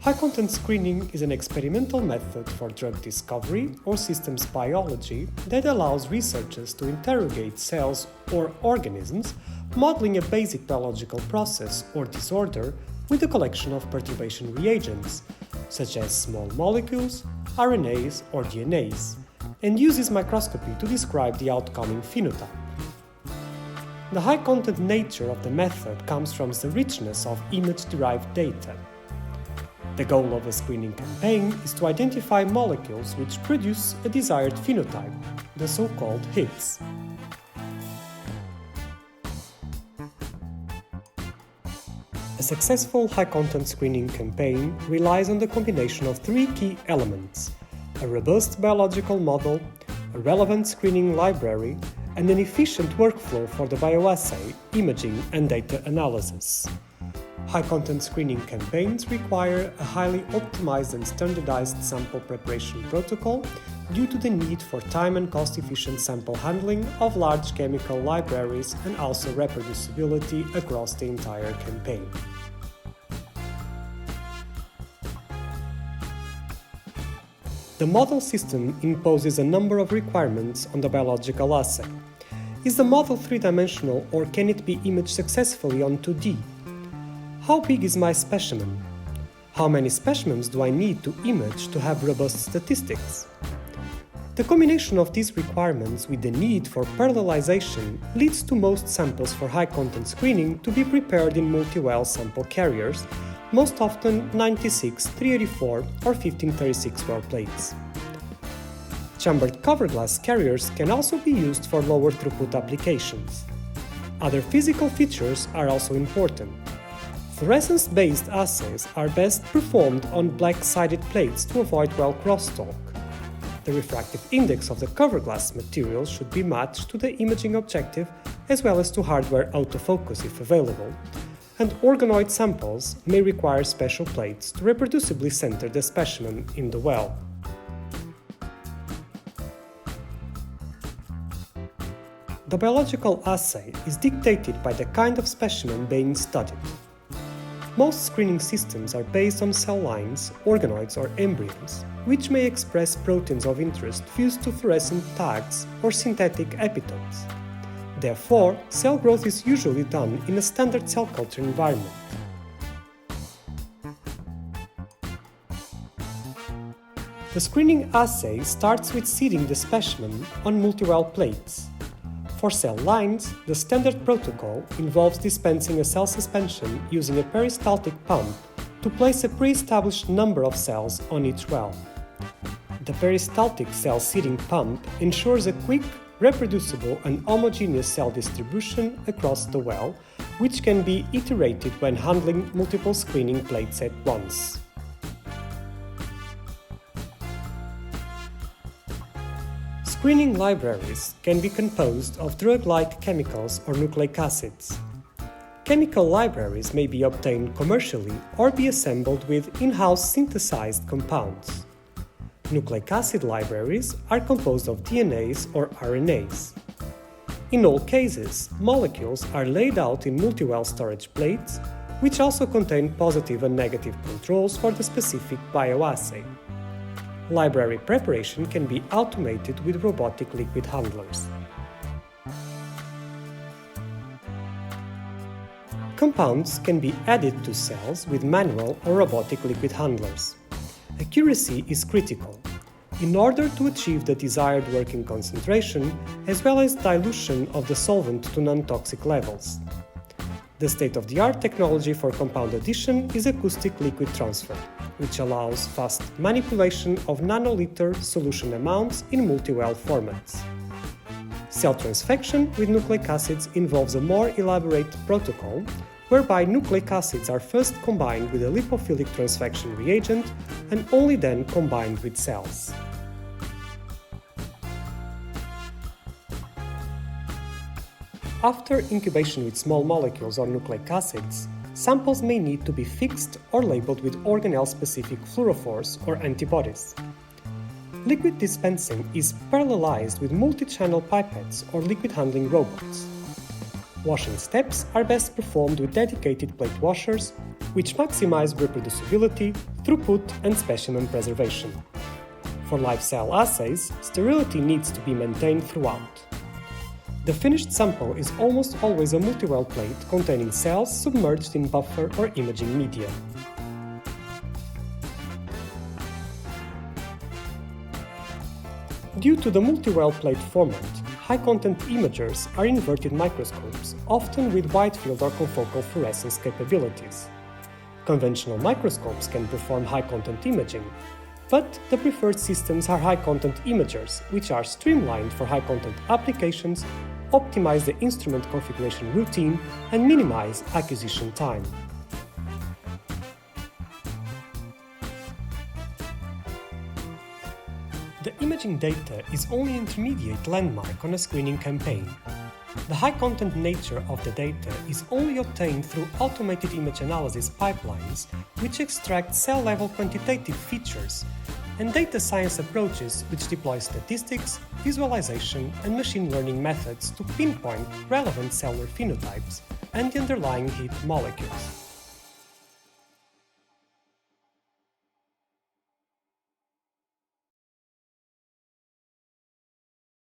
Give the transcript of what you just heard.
High-content screening is an experimental method for drug discovery or systems biology that allows researchers to interrogate cells or organisms, modeling a basic biological process or disorder with a collection of perturbation reagents, such as small molecules, RNAs or DNAs, and uses microscopy to describe the outcoming phenotype. The high-content nature of the method comes from the richness of image-derived data. The goal of a screening campaign is to identify molecules which produce a desired phenotype, the so-called hits. A successful high-content screening campaign relies on the combination of three key elements: a robust biological model, a relevant screening library, and an efficient workflow for the bioassay, imaging, and data analysis. High-content screening campaigns require a highly optimized and standardized sample preparation protocol due to the need for time and cost-efficient sample handling of large chemical libraries and also reproducibility across the entire campaign. The model system imposes a number of requirements on the biological assay. Is the model three-dimensional or can it be imaged successfully on 2D? How big is my specimen? How many specimens do I need to image to have robust statistics? The combination of these requirements with the need for parallelization leads to most samples for high-content screening to be prepared in multi-well sample carriers, most often 96, 384 or 1536 well plates. Chambered cover glass carriers can also be used for lower throughput applications. Other physical features are also important. Fluorescence-based assays are best performed on black-sided plates to avoid well crosstalk. The refractive index of the cover glass material should be matched to the imaging objective as well as to hardware autofocus if available, and organoid samples may require special plates to reproducibly center the specimen in the well. The biological assay is dictated by the kind of specimen being studied. Most screening systems are based on cell lines, organoids or embryos, which may express proteins of interest fused to fluorescent tags or synthetic epitopes. Therefore, cell growth is usually done in a standard cell culture environment. The screening assay starts with seeding the specimen on multi-well plates. For cell lines, the standard protocol involves dispensing a cell suspension using a peristaltic pump to place a pre-established number of cells on each well. The peristaltic cell seeding pump ensures a quick, reproducible and homogeneous cell distribution across the well, which can be iterated when handling multiple screening plates at once. Screening libraries can be composed of drug-like chemicals or nucleic acids. Chemical libraries may be obtained commercially or be assembled with in-house synthesized compounds. Nucleic acid libraries are composed of DNAs or RNAs. In all cases, molecules are laid out in multi-well storage plates, which also contain positive and negative controls for the specific bioassay. Library preparation can be automated with robotic liquid handlers. Compounds can be added to cells with manual or robotic liquid handlers. Accuracy is critical in order to achieve the desired working concentration as well as dilution of the solvent to non-toxic levels. The state-of-the-art technology for compound addition is acoustic liquid transfer, which allows fast manipulation of nanoliter solution amounts in multi-well formats. Cell transfection with nucleic acids involves a more elaborate protocol, whereby nucleic acids are first combined with a lipophilic transfection reagent and only then combined with cells. After incubation with small molecules or nucleic acids, samples may need to be fixed or labeled with organelle-specific fluorophores or antibodies. Liquid dispensing is parallelized with multi-channel pipettes or liquid handling robots. Washing steps are best performed with dedicated plate washers, which maximize reproducibility, throughput, and specimen preservation. For live cell assays, sterility needs to be maintained throughout. The finished sample is almost always a multi-well plate containing cells submerged in buffer or imaging media. Due to the multi-well plate format, high-content imagers are inverted microscopes, often with wide-field or confocal fluorescence capabilities. Conventional microscopes can perform high-content imaging, but the preferred systems are high-content imagers, which are streamlined for high-content applications, optimize the instrument configuration routine, and minimize acquisition time. The imaging data is only an intermediate landmark on a screening campaign. The high-content nature of the data is only obtained through automated image analysis pipelines, which extract cell-level quantitative features, and data science approaches which deploy statistics, visualization, and machine learning methods to pinpoint relevant cellular phenotypes and the underlying heat molecules.